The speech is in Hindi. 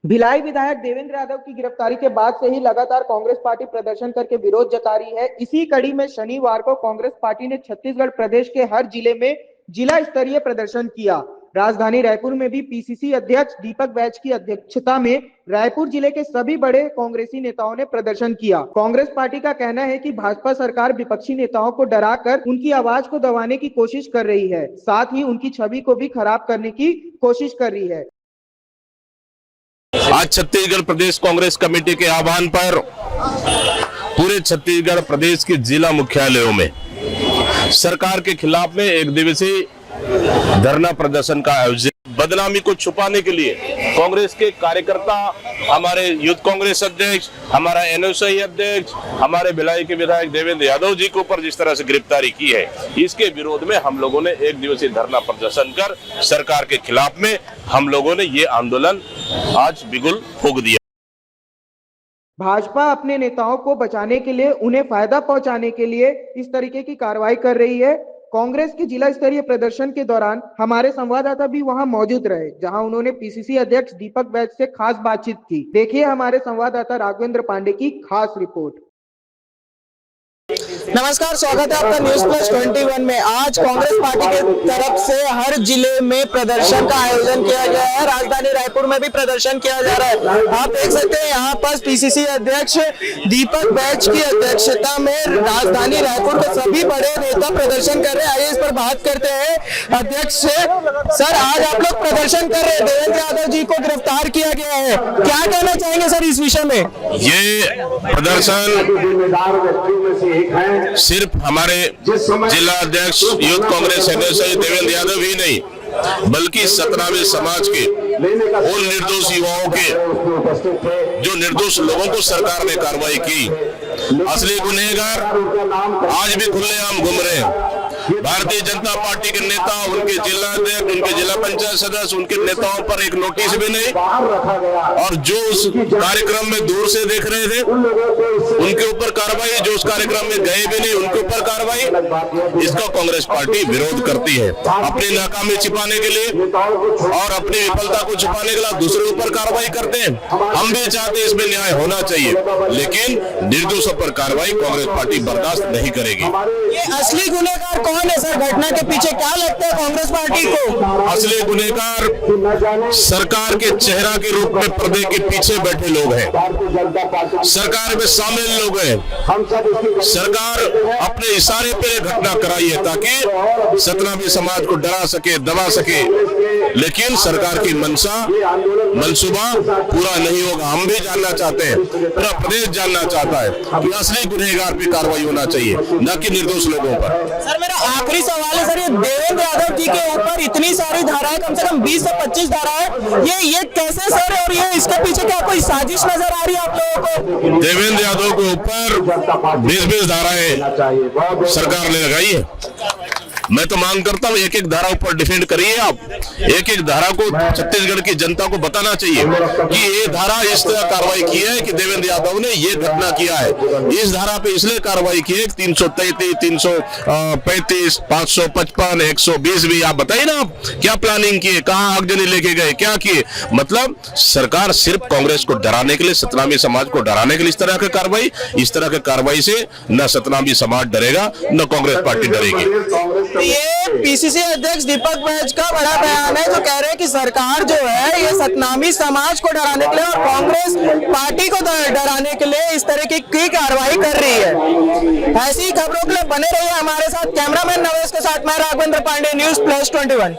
भिलाई विधायक देवेंद्र यादव की गिरफ्तारी के बाद से ही लगातार कांग्रेस पार्टी प्रदर्शन करके विरोध जता रही है। इसी कड़ी में शनिवार को कांग्रेस पार्टी ने छत्तीसगढ़ प्रदेश के हर जिले में जिला स्तरीय प्रदर्शन किया। राजधानी रायपुर में भी पीसीसी अध्यक्ष दीपक बैज की अध्यक्षता में रायपुर जिले के सभी बड़े कांग्रेसी नेताओं ने प्रदर्शन किया। कांग्रेस पार्टी का कहना है कि भाजपा सरकार विपक्षी नेताओं को डराकर उनकी आवाज को दबाने की कोशिश कर रही है, साथ ही उनकी छवि को भी खराब करने की कोशिश कर रही है। आज छत्तीसगढ़ प्रदेश कांग्रेस कमेटी के आह्वान पर पूरे छत्तीसगढ़ प्रदेश के जिला मुख्यालयों में सरकार के खिलाफ में एक दिवसीय धरना प्रदर्शन का आयोजन। बदनामी को छुपाने के लिए कांग्रेस के कार्यकर्ता, हमारे यूथ कांग्रेस अध्यक्ष, हमारा एनएसआई अध्यक्ष, हमारे भिलाई के विधायक देवेंद्र यादव जी के ऊपर जिस तरह से गिरफ्तारी की है, इसके विरोध में हम लोगों ने एक दिवसीय धरना प्रदर्शन कर सरकार के खिलाफ में हम लोगों ने ये आंदोलन आज बिगुल फूंक दिया। भाजपा अपने नेताओं को बचाने के लिए, उन्हें फायदा पहुंचाने के लिए इस तरीके की कार्रवाई कर रही है। कांग्रेस के जिला स्तरीय प्रदर्शन के दौरान हमारे संवाददाता भी वहां मौजूद रहे, जहां उन्होंने पीसीसी अध्यक्ष दीपक बैज से खास बातचीत की। देखिए हमारे संवाददाता राघवेंद्र पांडे की खास रिपोर्ट। नमस्कार, स्वागत है आपका न्यूज प्लस 21 में। आज कांग्रेस पार्टी की तरफ से हर जिले में प्रदर्शन का आयोजन किया गया है। राजधानी रायपुर में भी प्रदर्शन किया जा रहा है। आप देख सकते हैं यहाँ पर पीसीसी अध्यक्ष दीपक बैज की अध्यक्षता में राजधानी रायपुर के सभी बड़े नेता प्रदर्शन कर रहे हैं। आइए इस पर बात करते हैं अध्यक्ष से। सर, आज आप लोग प्रदर्शन कर रहे हैं, देवेंद्र यादव जी को गिरफ्तार किया गया है, क्या कहना चाहेंगे सर इस विषय में? ये प्रदर्शन सिर्फ हमारे जिला अध्यक्ष यूथ कांग्रेस एनएसआई देवेंद्र यादव ही नहीं, बल्कि 17वें समाज के उन निर्दोष युवाओं के, जो निर्दोष लोगों को सरकार ने कार्रवाई की, असली गुनहगार आज भी खुलेआम घूम रहे हैं। भारतीय जनता पार्टी के नेता, उनके जिला अध्यक्ष, उनके जिला पंचायत सदस्य, उनके नेताओं पर एक नोटिस भी नहीं, और जो उस कार्यक्रम में दूर से देख रहे थे उनके ऊपर कार्रवाई, जो उस कार्यक्रम में गए भी नहीं उनके ऊपर कार्रवाई। इसका कांग्रेस पार्टी विरोध करती है। अपनी नाकामी छिपाने के लिए और अपनी विफलता को छुपाने के लिए दूसरे ऊपर कार्रवाई करते हैं। हम भी चाहते हैं इसमें न्याय होना चाहिए, लेकिन निर्दोषों पर कार्रवाई कांग्रेस पार्टी बर्दाश्त नहीं करेगी। ये असली गुनहगार कौन है सर? घटना के पीछे क्या लगता है कांग्रेस पार्टी को? असली गुनहगार सरकार के चेहरा के रूप में पर्दे के पीछे बैठे लोग हैं, सरकार में शामिल लोग हैं। सरकार अपने इशारे पर घटना कराई है ताकि 17वें समाज को डरा सके, दबा सके, लेकिन सरकार की मंसूबा पूरा नहीं होगा। हम भी जानना चाहते हैं, पूरा प्रदेश जानना चाहता है कि असली गुनहगार पे कार्रवाई होना चाहिए, न कि निर्दोष लोगों पर। सर, मेरा आखिरी सवाल है सर, ये देवेंद्र यादव जी के ऊपर इतनी सारी धाराएं, कम से कम 20 से 25 धाराएं, ये कैसे सर? और ये इसके पीछे क्या कोई साजिश नजर आ रही है आप लोगों को? देवेंद्र यादव के ऊपर 20 धाराएं सरकार ने लगाई है। मैं तो मांग करता हूँ एक एक धारा ऊपर डिफेंड करिए आप। एक एक धारा को छत्तीसगढ़ की जनता को बताना चाहिए कि ये धारा इस तरह कार्रवाई की है कि देवेंद्र यादव ने ये घटना किया है। इस धारा पे इसलिए कार्रवाई की है 333, 335, 555, 120 भी। आप बताइए ना, आप क्या प्लानिंग किए, कहाँ आगजनी लेके गए, क्या किए? मतलब सरकार सिर्फ कांग्रेस को डराने के लिए, 17वें समाज को डराने के लिए इस तरह की कार्रवाई। इस तरह की कार्रवाई से न 17वां समाज डरेगा, न कांग्रेस पार्टी डरेगी। ये पीसीसी अध्यक्ष दीपक बैज का बड़ा बयान है, जो कह रहे हैं कि सरकार जो है ये 17वीं समाज को डराने के लिए और कांग्रेस पार्टी को डराने के लिए इस तरह की कार्रवाई कर रही है। ऐसी खबरों के लिए बने रहिए हमारे साथ। कैमरामैन नवेश के साथ मैं राघवेंद्र पांडे, न्यूज प्लस 21।